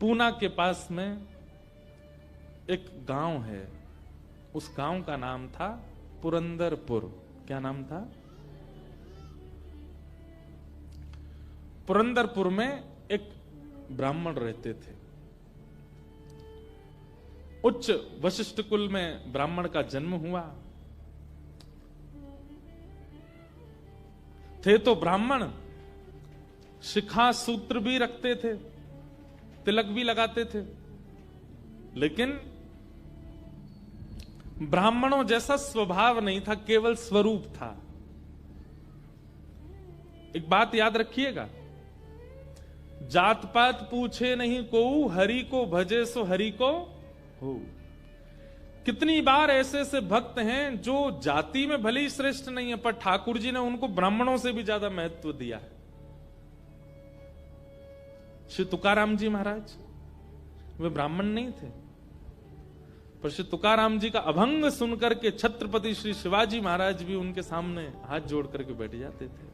पूना के पास में एक गांव है, उस गांव का नाम था पुरंदरपुर। क्या नाम था? पुरंदरपुर में एक ब्राह्मण रहते थे। उच्च वशिष्ठ कुल में ब्राह्मण का जन्म हुआ। थे तो ब्राह्मण, शिखा सूत्र भी रखते थे, तिलक भी लगाते थे, लेकिन ब्राह्मणों जैसा स्वभाव नहीं था, केवल स्वरूप था। एक बात याद रखिएगा, जात पात पूछे नहीं कोऊ, हरि को भजे सो हरि को हो। कितनी बार ऐसे ऐसे भक्त हैं जो जाति में भले ही श्रेष्ठ नहीं है, पर ठाकुर जी ने उनको ब्राह्मणों से भी ज्यादा महत्व दिया है। श्री तुकाराम जी महाराज वे ब्राह्मण नहीं थे, पर श्री तुकाराम जी का अभंग सुनकर के छत्रपति श्री शिवाजी महाराज भी उनके सामने हाथ जोड़ करके बैठ जाते थे।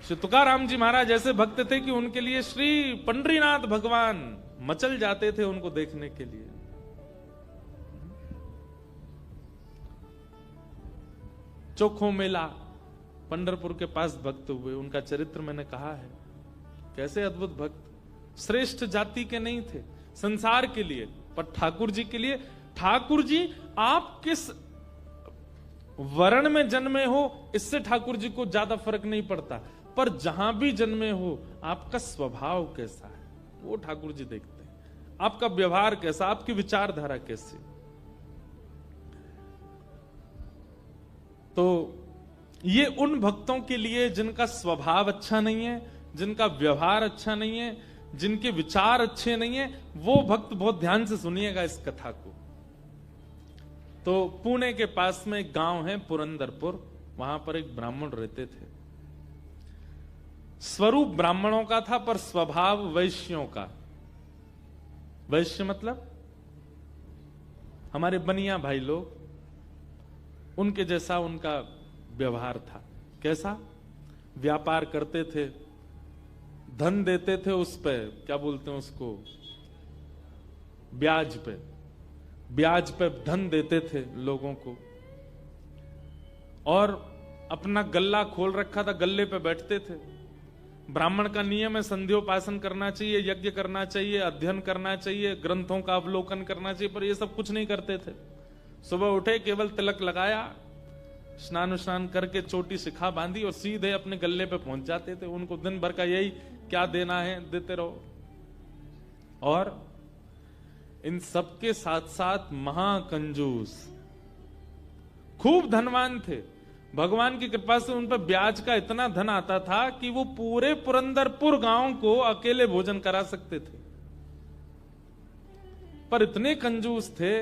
श्री तुकाराम जी महाराज ऐसे भक्त थे कि उनके लिए श्री पंडरीनाथ भगवान मचल जाते थे उनको देखने के लिए। चोखो मेला पंढरपुर के पास भक्त हुए, उनका चरित्र मैंने कहा है। कैसे अद्भुत भक्त, श्रेष्ठ जाति के नहीं थे संसार के लिए, पर ठाकुर जी के लिए। ठाकुर जी आप किस वर्ण में जन्मे हो इससे ठाकुर जी को ज्यादा फर्क नहीं पड़ता, पर जहां भी जन्मे हो आपका स्वभाव कैसा है वो ठाकुर जी देखते हैं। आपका व्यवहार कैसा, आपकी विचारधारा कैसी। तो ये उन भक्तों के लिए जिनका स्वभाव अच्छा नहीं है, जिनका व्यवहार अच्छा नहीं है, जिनके विचार अच्छे नहीं है, वो भक्त बहुत ध्यान से सुनिएगा इस कथा को। तो पुणे के पास में एक गांव है पुरंदरपुर, वहां पर एक ब्राह्मण रहते थे। स्वरूप ब्राह्मणों का था पर स्वभाव वैश्यों का। वैश्य मतलब हमारे बनिया भाई लोग, उनके जैसा उनका व्यवहार था। कैसा? व्यापार करते थे, धन देते थे, उस पे क्या बोलते हैं उसको, ब्याज पे, ब्याज पे धन देते थे लोगों को, और अपना गल्ला खोल रखा था, गल्ले पे बैठते थे। ब्राह्मण का नियम है संध्योपासन करना चाहिए, यज्ञ करना चाहिए, अध्ययन करना चाहिए, ग्रंथों का अवलोकन करना चाहिए, पर ये सब कुछ नहीं करते थे। सुबह उठे, केवल तिलक लगाया, स्नान करके चोटी शिखा बांधी और सीधे अपने गल्ले पे पहुंच जाते थे। उनको दिन भर का यही, क्या देना है देते रहो। और इन सबके साथ साथ महाकंजूस, खूब धनवान थे। भगवान की कृपा से उन पर ब्याज का इतना धन आता था कि वो पूरे पुरंदरपुर गांव को अकेले भोजन करा सकते थे। पर इतने कंजूस थे,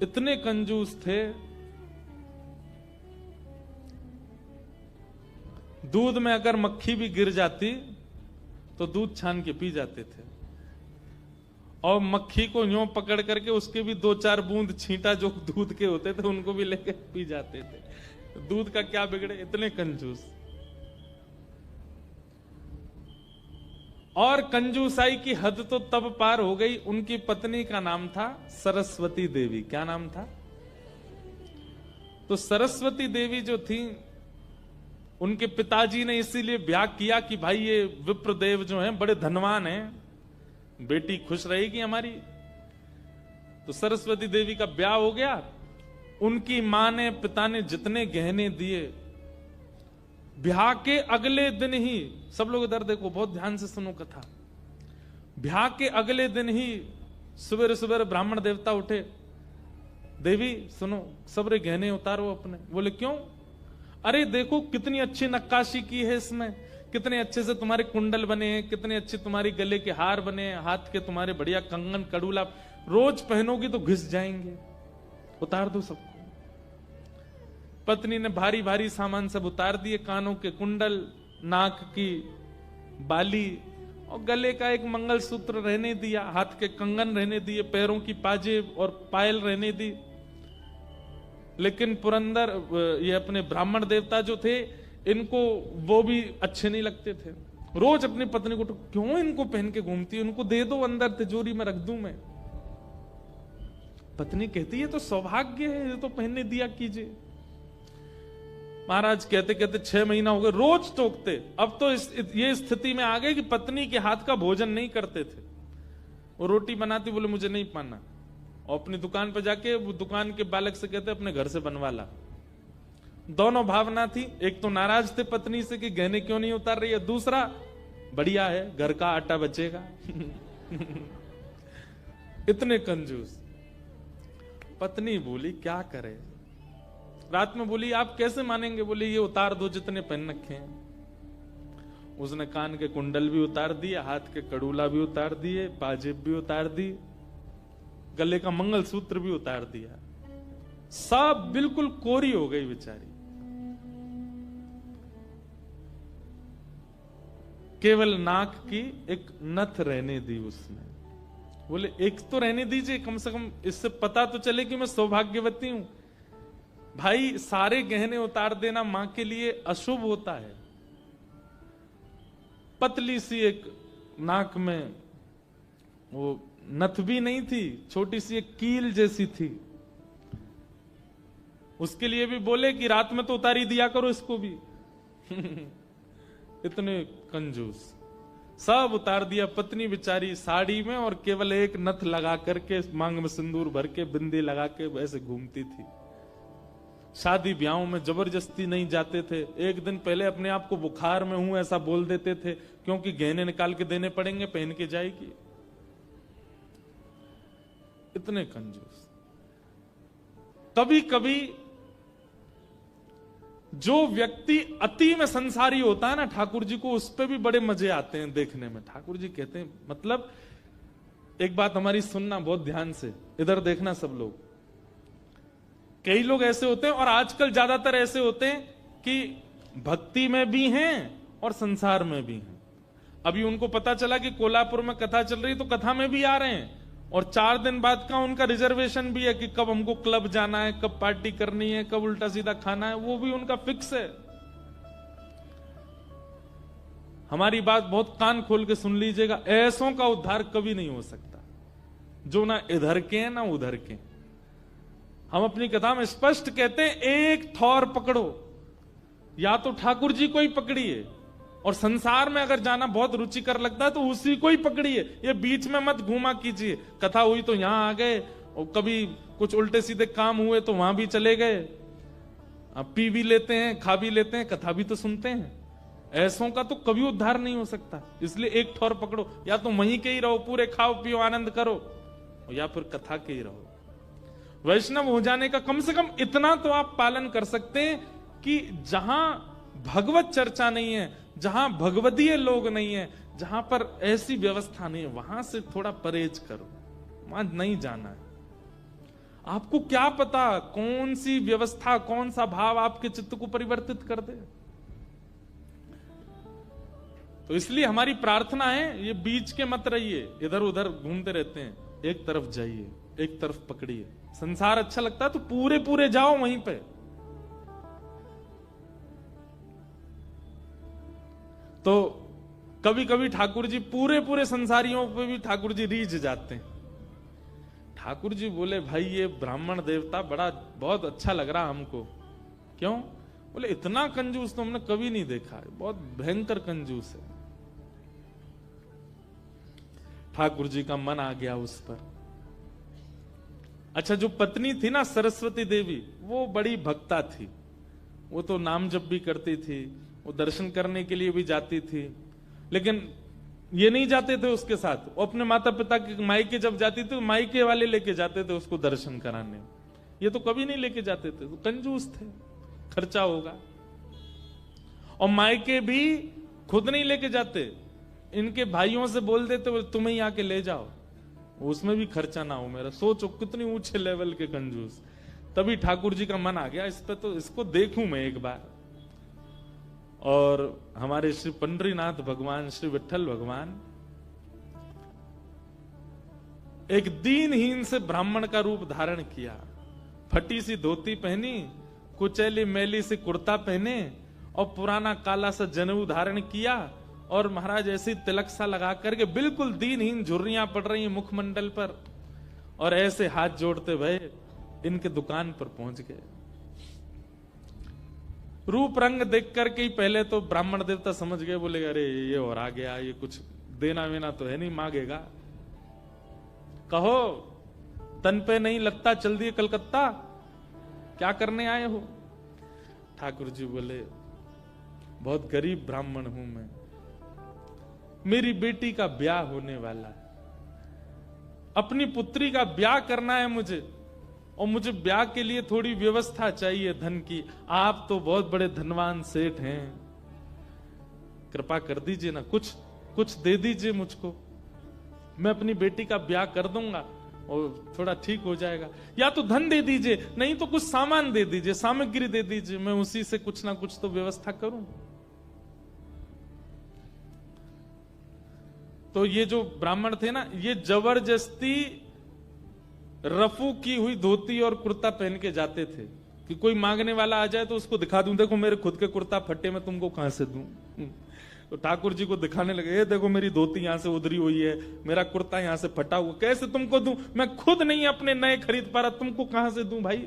इतने कंजूस थे, दूध में अगर मक्खी भी गिर जाती तो दूध छान के पी जाते थे, और मक्खी को यूं पकड़ करके उसके भी 2-4 बूंद छींटा जो दूध के होते थे उनको भी लेके पी जाते थे। दूध का क्या बिगड़े, इतने कंजूस। और कंजूसाई की हद तो तब पार हो गई, उनकी पत्नी का नाम था सरस्वती देवी। क्या नाम था? तो सरस्वती देवी जो थी, उनके पिताजी ने इसीलिए ब्याह किया कि भाई ये विप्रदेव जो हैं बड़े धनवान हैं, बेटी खुश रहेगी हमारी। तो सरस्वती देवी का ब्याह हो गया। उनकी मां ने, पिता ने जितने गहने दिए, ब्याह के अगले दिन ही, सब लोग इधर देखो, बहुत ध्यान से सुनो कथा। ब्याह के अगले दिन ही सुबह सुबह ब्राह्मण देवता उठे, देवी सुनो, सबरे गहने उतारो अपने। बोले क्यों? अरे देखो कितनी अच्छी नक्काशी की है इसमें, कितने अच्छे से तुम्हारे कुंडल बने हैं, कितने अच्छे तुम्हारे गले के हार बने हैं, हाथ के तुम्हारे बढ़िया कंगन कड़ूला, रोज पहनोगी तो घिस जाएंगे, उतार दो सबको। पत्नी ने भारी भारी सामान सब उतार दिए, कानों के कुंडल, नाक की बाली और गले का एक मंगलसूत्र रहने दिया, हाथ के कंगन रहने दिए, पैरों की पाजेब और पायल रहने दी। लेकिन पुरंदर ये अपने ब्राह्मण देवता जो थे, इनको वो भी अच्छे नहीं लगते थे। रोज अपनी पत्नी को क्यों इनको पहन के घूमती है, उनको दे दो, अंदर तिजोरी में रख दूं मैं। पत्नी कहती है तो सौभाग्य है, ये तो पहनने दिया कीजिए। महाराज कहते कहते 6 महीना हो गए, रोज टोकते। अब तो ये स्थिति में आ गए कि पत्नी के हाथ का भोजन नहीं करते थे। वो रोटी बनाती, बोले मुझे नहीं पाना, और अपनी दुकान पर जाके वो दुकान के बालक से कहते अपने घर से बनवा ला। दोनों भावना थी, एक तो नाराज थे पत्नी से कि गहने क्यों नहीं उतार रही है, दूसरा बढ़िया है घर का आटा बचेगा। इतने कंजूस। पत्नी बोली क्या करे, रात में बोली आप कैसे मानेंगे, बोले ये उतार दो जितने पहन रखे हैं। उसने कान के कुंडल भी उतार दिए, हाथ के कड़ूला भी उतार दिए, पाजेब भी उतार दी, गले का मंगलसूत्र भी उतार दिया। सब बिल्कुल कोरी हो गई बेचारी। केवल नाक की एक नथ रहने दी उसने। बोले एक तो रहने दीजिए, कम से कम इससे पता तो चले कि मैं सौभाग्यवती हूं। भाई सारे गहने उतार देना मां के लिए अशुभ होता है। पतली सी एक नाक में वो नथ भी नहीं थी, छोटी सी एक कील जैसी थी। उसके लिए भी बोले कि रात में तो उतारी दिया करो इसको भी। इतने कंजूस। सब उतार दिया। पत्नी बेचारी साड़ी में और केवल एक नथ लगा करके, मांग में सिंदूर भर के, बिंदी लगा के वैसे घूमती थी। शादी ब्याहों में जबरदस्ती नहीं जाते थे। एक दिन पहले अपने आप को बुखार में हूं ऐसा बोल देते थे, क्योंकि गहने निकाल के देने पड़ेंगे, पहन के जाएगी। इतने कंजूस। कभी कभी जो व्यक्ति अति में संसारी होता है ना, ठाकुर जी को उस पे भी बड़े मजे आते हैं देखने में। ठाकुर जी कहते हैं, मतलब एक बात हमारी सुनना बहुत ध्यान से, इधर देखना सब लोग। कई लोग ऐसे होते हैं, और आजकल ज्यादातर ऐसे होते हैं कि भक्ति में भी हैं और संसार में भी हैं। अभी उनको पता चला कि कोल्हापुर में कथा चल रही, तो कथा में भी आ रहे हैं, और 4 दिन बाद का उनका रिजर्वेशन भी है कि कब हमको क्लब जाना है, कब पार्टी करनी है, कब उल्टा सीधा खाना है, वो भी उनका फिक्स है। हमारी बात बहुत कान खोल के सुन लीजिएगा, ऐसों का उद्धार कभी नहीं हो सकता जो ना इधर के हैं ना उधर के। हम अपनी कथा में स्पष्ट कहते हैं, एक थौर पकड़ो, या तो ठाकुर जी को ही पकड़िए, और संसार में अगर जाना बहुत रुचिकर लगता है तो उसी को ही पकड़िए। ये बीच में मत घूमा कीजिए। कथा हुई तो यहां आ गए, और कभी कुछ उल्टे सीधे काम हुए तो वहां भी चले गए। अब पी भी लेते हैं, खा भी लेते हैं, कथा भी तो सुनते हैं। ऐसों का तो कभी उद्धार नहीं हो सकता। इसलिए एक ठौर पकड़ो, या तो वहीं के ही रहो, पूरे खाओ पियो आनंद करो, या फिर कथा के ही रहो। वैष्णव हो जाने का कम से कम इतना तो आप पालन कर सकते हैं कि जहां भगवत चर्चा नहीं है, जहां भगवदीय लोग नहीं है, जहां पर ऐसी व्यवस्था नहीं है, वहां से थोड़ा परहेज करो, वहां नहीं जाना है। आपको क्या पता कौन सी व्यवस्था, कौन सा भाव आपके चित्त को परिवर्तित कर दे। तो इसलिए हमारी प्रार्थना है, ये बीच के मत रहिए, इधर उधर घूमते रहते हैं। एक तरफ जाइए, एक तरफ पकड़िए। संसार अच्छा लगता है तो पूरे पूरे जाओ वहीं पे। तो कभी कभी ठाकुर जी पूरे पूरे संसारियों पे भी ठाकुर जी रीझ जाते हैं। ठाकुर जी बोले, भाई ये ब्राह्मण देवता बड़ा बहुत अच्छा लग रहा हमको। क्यों? बोले इतना कंजूस तो हमने कभी नहीं देखा है, बहुत भयंकर कंजूस है। ठाकुर जी का मन आ गया उस पर। अच्छा, जो पत्नी थी ना सरस्वती देवी, वो बड़ी भक्ता थी। वो तो नाम जप भी करती थी, वो दर्शन करने के लिए भी जाती थी, लेकिन ये नहीं जाते थे उसके साथ। वो अपने माता पिता के मायके जब जाती थी तो मायके वाले लेके जाते थे उसको दर्शन कराने। ये तो कभी नहीं लेके जाते थे, तो कंजूस थे, खर्चा होगा। और मायके भी खुद नहीं लेके जाते, इनके भाइयों से बोल देते तुम्हें ही आके ले जाओ, उसमें भी खर्चा ना हो मेरा। सोचो कितनी ऊंचे लेवल के कंजूस। तभी ठाकुर जी का मन आ गया इस पे, तो इसको देखूं मैं एक बार। और हमारे श्री पंडरीनाथ भगवान, श्री विठल भगवान एक दीनहीन से ब्राह्मण का रूप धारण किया। फटी सी धोती पहनी, कुचैली मैली से कुर्ता पहने, और पुराना काला सा जनेऊ धारण किया, और महाराज ऐसी तिलक सा लगा करके बिल्कुल दीनहीन झुर्रियां पड़ रही हैं मुखमंडल पर, और ऐसे हाथ जोड़ते भय इनके दुकान पर पहुंच गए। रूप रंग देख करके ही पहले तो ब्राह्मण देवता समझ गए, बोले अरे ये और आ गया, ये कुछ देना वेना तो है नहीं, मांगेगा। कहो तन पे नहीं लगता, चल दिए कलकत्ता, क्या करने आए हो? ठाकुर जी बोले बहुत गरीब ब्राह्मण हूं मैं, मेरी बेटी का ब्याह होने वाला है, अपनी पुत्री का ब्याह करना है मुझे, और मुझे ब्याह के लिए थोड़ी व्यवस्था चाहिए धन की। आप तो बहुत बड़े धनवान सेठ हैं, कृपा कर दीजिए ना, कुछ दे दीजिए मुझको, मैं अपनी बेटी का ब्याह कर दूंगा और थोड़ा ठीक हो जाएगा। या तो धन दे दीजिए, नहीं तो कुछ सामान दे दीजिए, सामग्री दे दीजिए, मैं उसी से कुछ ना कुछ तो व्यवस्था करूं। तो ये जो ब्राह्मण थे ना, ये जबरदस्ती रफू की हुई धोती और कुर्ता पहन के जाते थे कि कोई मांगने वाला आ जाए तो उसको दिखा दूं, देखो मेरे खुद के कुर्ता फटे, मैं तुमको कहां से दूं। तो ठाकुर जी को दिखाने लगे, ये देखो मेरी धोती यहां से उधरी हुई है, मेरा कुर्ता यहां से फटा हुआ, कैसे तुमको दूं, मैं खुद नहीं अपने नए खरीद पा रहा, तुमको कहां से दूं भाई।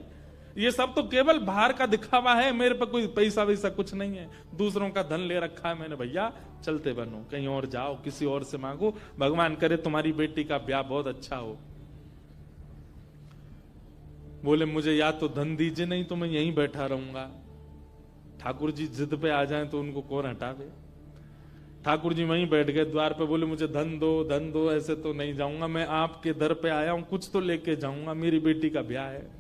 ये सब तो केवल बाहर का दिखावा है, मेरे पे कोई पैसा वैसा कुछ नहीं है, दूसरों का धन ले रखा है मैंने। भैया चलते बनो, कहीं और जाओ, किसी और से मांगो, भगवान करे तुम्हारी बेटी का ब्याह बहुत अच्छा हो। बोले मुझे या तो धन दीजिए, नहीं तो मैं यहीं बैठा रहूंगा। ठाकुर जी जिद पे आ जाएं तो उनको कौन हटावे। ठाकुर जी वहीं बैठ गए द्वार पे, बोले मुझे धन दो, ऐसे तो नहीं जाऊंगा, मैं आपके दर पे आया हूं, कुछ तो लेके जाऊंगा, मेरी बेटी का ब्याह है।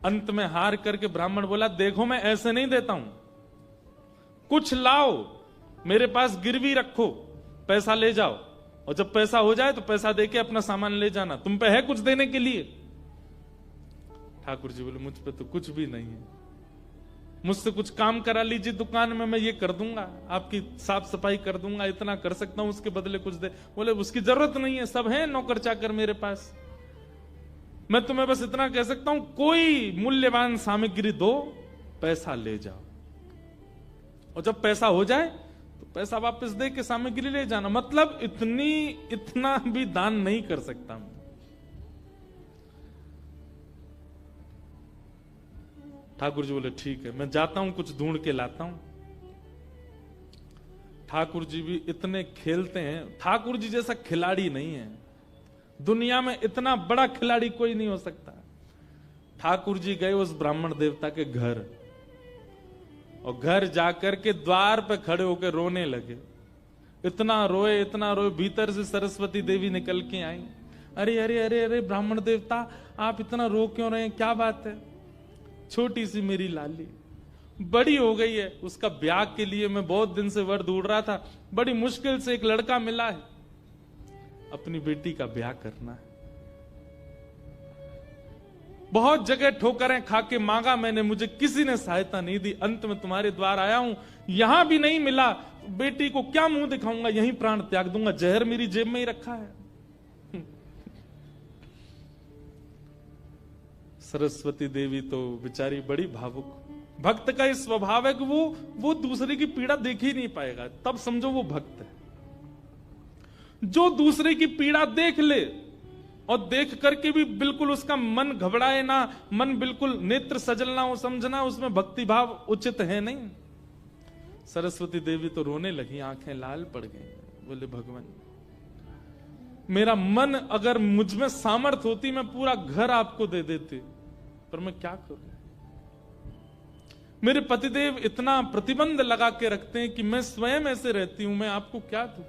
अंत में हार करके ब्राह्मण बोला, देखो मैं ऐसे नहीं देता हूं, कुछ लाओ, मेरे पास गिरवी रखो, पैसा ले जाओ, और जब पैसा हो जाए तो पैसा देके अपना सामान ले जाना, तुम पे है कुछ देने के लिए। ठाकुर जी बोले मुझ पे तो कुछ भी नहीं है, मुझसे कुछ काम करा लीजिए दुकान में, मैं ये कर दूंगा, आपकी साफ सफाई कर दूंगा, इतना कर सकता हूं, उसके बदले कुछ दे। बोले उसकी जरूरत नहीं है, सब है नौकर चाकर मेरे पास, मैं तुम्हें बस इतना कह सकता हूं, कोई मूल्यवान सामग्री दो, पैसा ले जाओ, और जब पैसा हो जाए तो पैसा वापस दे के सामग्री ले जाना। मतलब इतना भी दान नहीं कर सकता मैं। ठाकुर जी बोले ठीक है, मैं जाता हूं, कुछ ढूंढ के लाता हूं। ठाकुर जी भी इतने खेलते हैं, ठाकुर जी जैसा खिलाड़ी नहीं है दुनिया में, इतना बड़ा खिलाड़ी कोई नहीं हो सकता। ठाकुर जी गए उस ब्राह्मण देवता के घर, और घर जाकर के द्वार पे खड़े होकर रोने लगे। इतना रोए, भीतर से सरस्वती देवी निकल के आई। अरे अरे अरे अरे ब्राह्मण देवता, आप इतना रो क्यों रहे हैं, क्या बात है? छोटी सी मेरी लाली बड़ी हो गई है, उसका ब्याह के लिए मैं बहुत दिन से वर ढूंढ रहा था, बड़ी मुश्किल से एक लड़का मिला है, अपनी बेटी का ब्याह करना है। बहुत जगह ठोकरें खा के मांगा मैंने, मुझे किसी ने सहायता नहीं दी, अंत में तुम्हारे द्वार आया हूं, यहां भी नहीं मिला, बेटी को क्या मुंह दिखाऊंगा, यहीं प्राण त्याग दूंगा, जहर मेरी जेब में ही रखा है। सरस्वती देवी तो बेचारी बड़ी भावुक, भक्त का इस स्वभाव है कि वो दूसरे की पीड़ा देख ही नहीं पाएगा, तब समझो वो भक्त है। जो दूसरे की पीड़ा देख ले और देख करके भी बिल्कुल उसका मन घबराए ना, मन बिल्कुल नेत्र सजल ना हो, समझना उसमें भक्ति भाव उचित है नहीं। सरस्वती देवी तो रोने लगी, आंखें लाल पड़ गई। बोले भगवान, मेरा मन अगर मुझ में सामर्थ्य होती मैं पूरा घर आपको दे देती, पर मैं क्या करूं? मेरे पतिदेव इतना प्रतिबंध लगा के रखते हैं कि मैं स्वयं ऐसे रहती हूं, मैं आपको क्या दूं?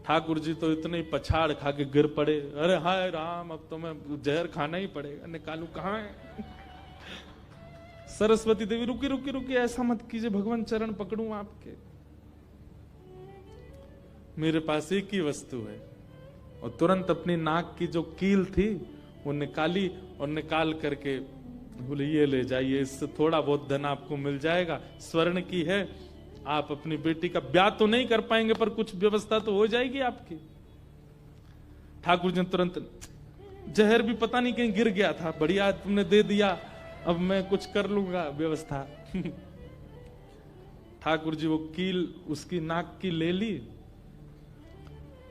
ठाकुर जी तो इतने ही पछाड़ खा के गिर पड़े। अरे हाय राम, अब तो मैं जहर खाना ही पड़ेगा, निकालू कहां है? सरस्वती देवी रुकी रुकी रुकी, ऐसा मत कीजिए भगवान, चरण पकड़ूं आपके, मेरे पास एक ही वस्तु है। और तुरंत अपनी नाक की जो कील थी वो निकाली, और निकाल करके बोले ये ले जाइए, इससे थोड़ा बहुत धन आपको मिल जाएगा, स्वर्ण की है, आप अपनी बेटी का ब्याह तो नहीं कर पाएंगे पर कुछ व्यवस्था तो हो जाएगी आपकी। ठाकुर जी तुरंत, जहर भी पता नहीं कहीं गिर गया था, बढ़िया तुमने दे दिया, अब मैं कुछ कर लूंगा व्यवस्था। ठाकुर जी वो कील उसकी नाक की ले ली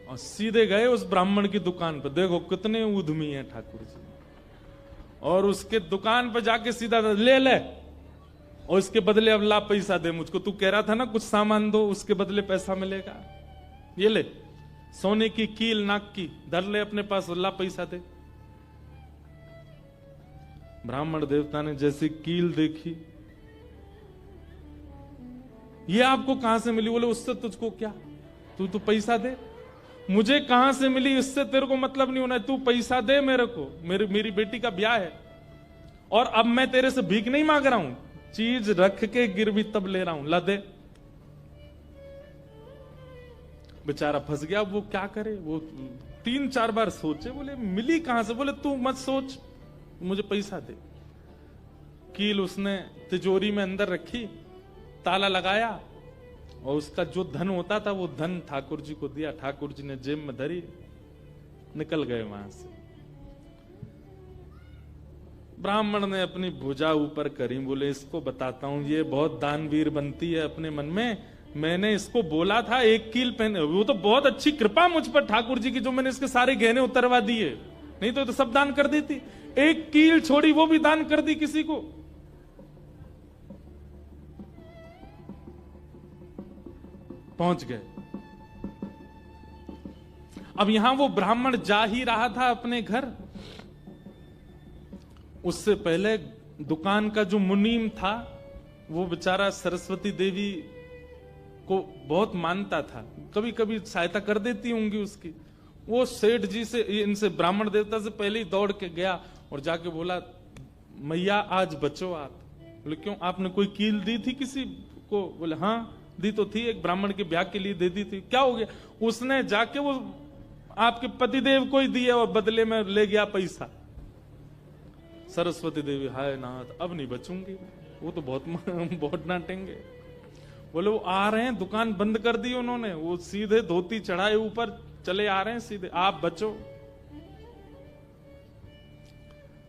और सीधे गए उस ब्राह्मण की दुकान पर। देखो कितने उद्यमी हैं ठाकुर जी। और उसके दुकान पर जाके सीधा ले ले, और इसके बदले अब ला पैसा दे मुझको। तू कह रहा था ना कुछ सामान दो, उसके बदले पैसा मिलेगा। ये ले सोने की कील नाक की, धर ले अपने पास, ला पैसा दे। ब्राह्मण देवता ने जैसी कील देखी, ये आपको कहां से मिली? बोले उससे तुझको क्या, तू तो पैसा दे। मुझे कहां से मिली इससे तेरे को मतलब नहीं होना है, तू पैसा दे मेरे को, मेरी बेटी का ब्याह है। और अब मैं तेरे से भीख नहीं मांग रहा हूं, चीज रख के गिरवी तब ले रहा हूं, ला दे। बेचारा फंस गया। वो क्या करे, वो 3-4 बार सोचे, बोले मिली कहां से? बोले तू मत सोच, मुझे पैसा दे। कील उसने तिजोरी में अंदर रखी, ताला लगाया, और उसका जो धन होता था वो धन ठाकुर जी को दिया। ठाकुर जी ने जेब में धरी, निकल गए वहां से। ब्राह्मण ने अपनी भुजा ऊपर करी, बोले इसको बताता हूं, ये बहुत दानवीर बनती है अपने मन में। मैंने इसको बोला था एक कील पहने, वो तो बहुत अच्छी कृपा मुझ पर ठाकुर जी की, जो मैंने इसके सारे गहने उतरवा दिए, नहीं तो सब दान कर देती। एक कील छोड़ी, वो भी दान कर दी किसी को। पहुंच गए। अब यहां वो ब्राह्मण जा ही रहा था अपने घर, उससे पहले दुकान का जो मुनीम था वो बेचारा सरस्वती देवी को बहुत मानता था, कभी कभी सहायता कर देती होंगी उसकी। वो सेठ जी से, इनसे ब्राह्मण देवता से पहले ही दौड़ के गया और जाके बोला, मैया आज बचो आप। बोले क्यों, आपने कोई कील दी थी किसी को? बोले हाँ दी तो थी, एक ब्राह्मण के ब्याह के लिए दे दी थी। क्या हो गया? उसने जाके वो आपके पतिदेव को ही दिया और बदले में ले गया पैसा। सरस्वती देवी, हाय नाथ अब नहीं बचूंगी, वो तो बहुत डांटेंगे। बोले वो आ रहे हैं, दुकान बंद कर दी उन्होंने, वो सीधे धोती चढ़ाए ऊपर चले आ रहे हैं सीधे, आप बचो।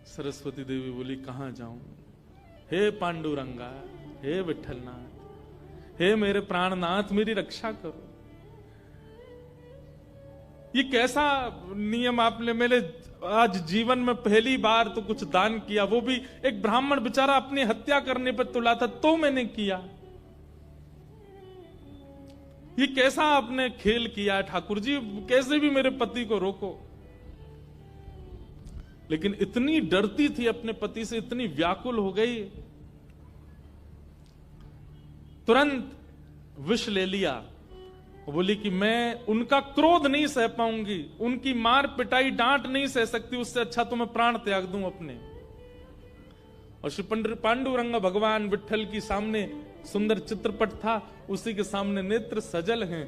सरस्वती देवी बोली कहां जाऊं? हे पांडुरंगा, हे विठलनाथ, हे मेरे प्राणनाथ, मेरी रक्षा करो। ये कैसा नियम आपने मेरे आज जीवन में पहली बार तो कुछ दान किया, वो भी एक ब्राह्मण बेचारा अपनी हत्या करने पर तुला था तो मैंने किया। ये कैसा आपने खेल किया ठाकुर जी, कैसे भी मेरे पति को रोको। लेकिन इतनी डरती थी अपने पति से, इतनी व्याकुल हो गई, तुरंत विष ले लिया। बोली कि मैं उनका क्रोध नहीं सह पाऊंगी, उनकी मार पिटाई डांट नहीं सह सकती, उससे अच्छा तो मैं प्राण त्याग दूं अपने। और श्री पांडुरंग भगवान विठल की सामने सुंदर चित्रपट था, उसी के सामने नेत्र सजल हैं,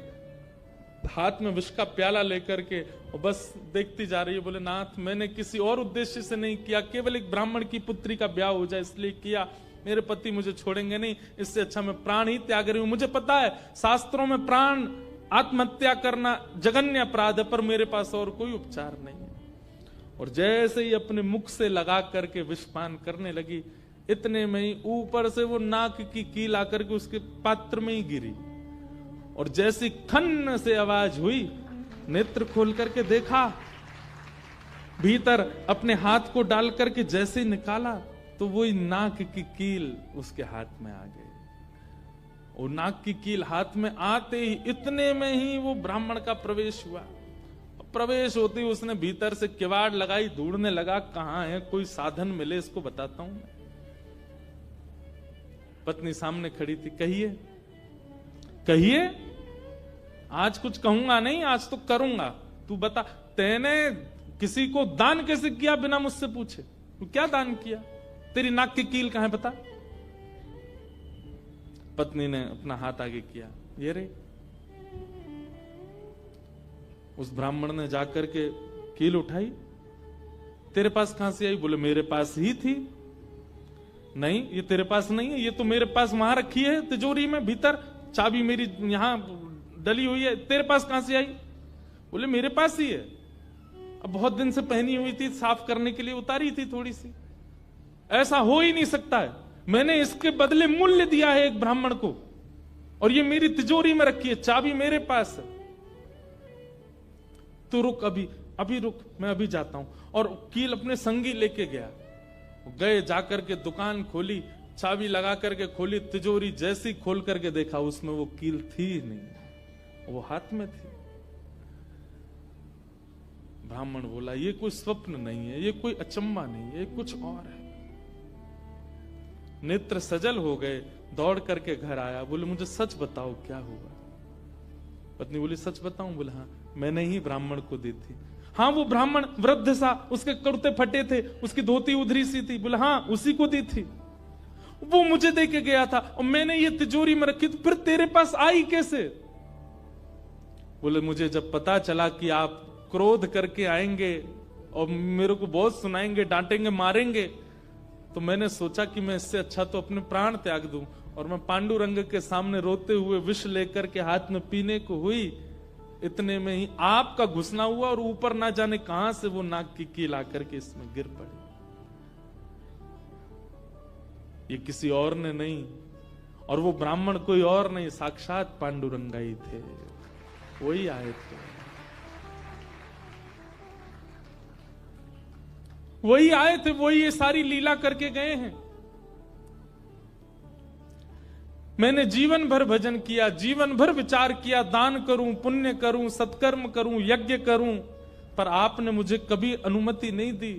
हाथ में विष का प्याला लेकर के, और बस देखती जा रही है। बोले नाथ मैंने किसी और उद्देश्य से नहीं किया, केवल एक ब्राह्मण की पुत्री का ब्याह हो जाए इसलिए किया, मेरे पति मुझे छोड़ेंगे नहीं, इससे अच्छा मैं प्राण ही त्याग रही हूं। मुझे पता है शास्त्रों में प्राण आत्महत्या करना जघन्य अपराध है, पर मेरे पास और कोई उपचार नहीं है। और जैसे ही अपने मुख से लगा करके विषपान करने लगी, इतने में ही ऊपर से वो नाक की कील आकर के उसके पात्र में ही गिरी, और जैसी खन्न से आवाज हुई, नेत्र खोल करके देखा, भीतर अपने हाथ को डाल करके जैसे ही निकाला तो वही नाक की कील उसके हाथ में आ गई। और नाक की कील हाथ में आते ही, इतने में ही वो ब्राह्मण का प्रवेश हुआ। प्रवेश होते ही उसने भीतर से किवाड़ लगाई, ढूंढने लगा कहां है, कोई साधन मिले इसको बताता हूं मैं। पत्नी सामने खड़ी थी, कहिए कहिए, आज कुछ कहूंगा नहीं, आज तो करूंगा, तू बता, तेने किसी को दान कैसे किया बिना मुझसे पूछे? तू क्या दान किया? तेरी नाक की कील कहां है बता? पत्नी ने अपना हाथ आगे किया, ये रे। उस ब्राह्मण ने जाकर के कील उठाई, तेरे पास कहां से आई? बोले मेरे पास ही थी। नहीं ये तेरे पास नहीं है, ये तो मेरे पास वहां रखी है तिजोरी में, भीतर चाबी मेरी यहां डली हुई है, तेरे पास कहां से आई? बोले मेरे पास ही है, अब बहुत दिन से पहनी हुई थी, साफ करने के लिए उतारी थी थोड़ी सी। ऐसा हो ही नहीं सकता है, मैंने इसके बदले मूल्य दिया है एक ब्राह्मण को, और ये मेरी तिजोरी में रखी है, चाबी मेरे पास है। तो रुक, अभी रुक, मैं अभी जाता हूं। और कील अपने संगी लेके गया, गए, जाकर के दुकान खोली, चाबी लगा करके खोली, तिजोरी जैसी खोल करके देखा, उसमें वो कील थी ही नहीं, वो हाथ में थी। ब्राह्मण बोला, ये कोई स्वप्न नहीं है, ये कोई अचंबा नहीं है, ये कुछ और है। नेत्र सजल हो गए, दौड़ करके घर आया, बोले मुझे सच बताओ क्या हुआ। पत्नी बोली, सच बताऊं? बोले हाँ, मैंने ही ब्राह्मण को दी थी। हाँ, वो ब्राह्मण वृद्ध सा, उसके कुर्ते फटे थे, उसकी धोती उधरी सी थी। बोले हाँ, उसी को दी थी, वो मुझे दे के गया था, और मैंने ये तिजोरी में रखी, तो फिर तेरे पास आई कैसे? बोले मुझे जब पता चला कि आप क्रोध करके आएंगे और मेरे को बहुत सुनाएंगे, डांटेंगे, मारेंगे, तो मैंने सोचा कि मैं इससे अच्छा तो अपने प्राण त्याग दूं। और मैं पांडुरंग के सामने रोते हुए विष लेकर के हाथ में पीने को हुई, इतने में ही आपका घुसना हुआ, और ऊपर ना जाने कहां से वो नाक की कील आकर के इसमें गिर पड़ी। ये किसी और ने नहीं, और वो ब्राह्मण कोई और नहीं, साक्षात पांडुरंगा ही थे, वही आए थे, वही आए थे, वही ये सारी लीला करके गए हैं। मैंने जीवन भर भजन किया, जीवन भर विचार किया, दान करूं, पुण्य करूं, सत्कर्म करूं, यज्ञ करूं, पर आपने मुझे कभी अनुमति नहीं दी।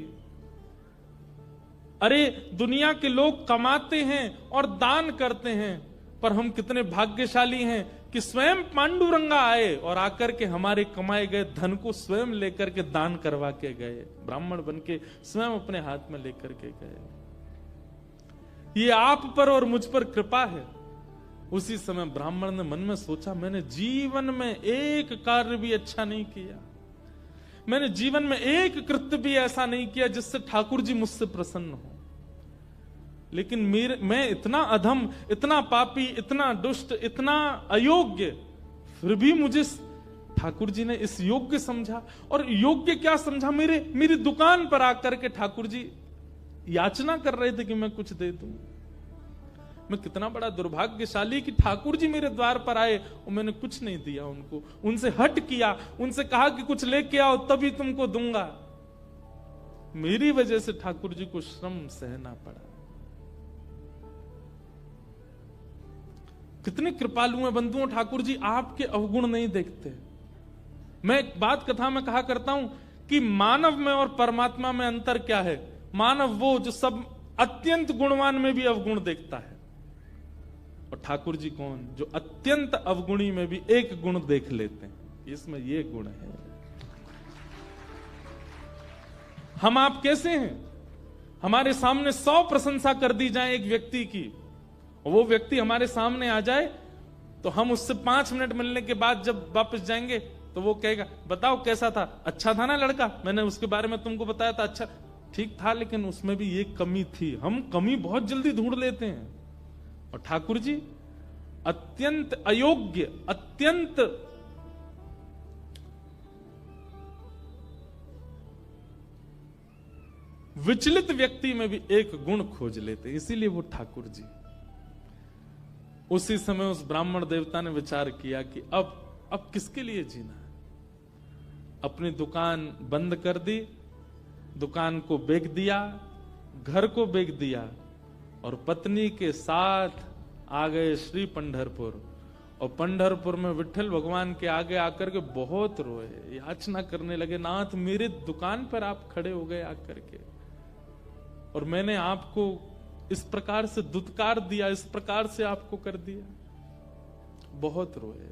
अरे दुनिया के लोग कमाते हैं और दान करते हैं, पर हम कितने भाग्यशाली हैं कि स्वयं पांडुरंगा आए और आकर के हमारे कमाए गए धन को स्वयं लेकर के दान करवा के गए, ब्राह्मण बन के स्वयं अपने हाथ में लेकर के गए। ये आप पर और मुझ पर कृपा है। उसी समय ब्राह्मण ने मन में सोचा, मैंने जीवन में एक कार्य भी अच्छा नहीं किया, मैंने जीवन में एक कृत्य भी ऐसा नहीं किया जिससे ठाकुर जी मुझसे प्रसन्न हो, लेकिन मैं इतना अधम, इतना पापी, इतना दुष्ट, इतना अयोग्य, फिर भी मुझे ठाकुर जी ने इस योग्य समझा। और योग्य क्या समझा? मेरी दुकान पर आकर के ठाकुर जी याचना कर रहे थे कि मैं कुछ दे दूं। मैं कितना बड़ा दुर्भाग्यशाली कि ठाकुर जी मेरे द्वार पर आए और मैंने कुछ नहीं दिया उनको, उनसे हट किया, उनसे कहा कि कुछ लेके आओ तभी तुमको दूंगा। मेरी वजह से ठाकुर जी को श्रम सहना पड़ा। कितने कृपालु हैं बंधुओं ठाकुर जी, आपके अवगुण नहीं देखते। मैं एक बात कथा में कहा करता हूं कि मानव में और परमात्मा में अंतर क्या है। मानव वो जो सब अत्यंत गुणवान में भी अवगुण देखता है, और ठाकुर जी कौन? जो अत्यंत अवगुणी में भी एक गुण देख लेते हैं, इसमें ये गुण है। हम आप कैसे हैं? हमारे सामने 100 प्रशंसा कर दी जाए एक व्यक्ति की, और वो व्यक्ति हमारे सामने आ जाए तो हम उससे 5 मिनट मिलने के बाद जब वापस जाएंगे तो वो कहेगा, बताओ कैसा था? अच्छा था ना लड़का, मैंने उसके बारे में तुमको बताया था, अच्छा ठीक था, लेकिन उसमें भी ये कमी थी। हम कमी बहुत जल्दी ढूंढ लेते हैं। और ठाकुर जी अत्यंत अयोग्य, अत्यंत विचलित व्यक्ति में भी एक गुण खोज लेते, इसीलिए वो ठाकुर जी। उसी समय उस ब्राह्मण देवता ने विचार किया कि अब किसके लिए जीना है। अपनी दुकान बंद कर दी, दुकान को बेच दिया, घर को बेच दिया, और पत्नी के साथ आ गए श्री पंढरपुर। और पंढरपुर में विठल भगवान के आगे आकर के बहुत रोए, याचना करने लगे, नाथ मेरे दुकान पर आप खड़े हो गए आकर के, और मैंने आपको इस प्रकार से दुत्कार दिया, इस प्रकार से आपको कर दिया। बहुत रोए।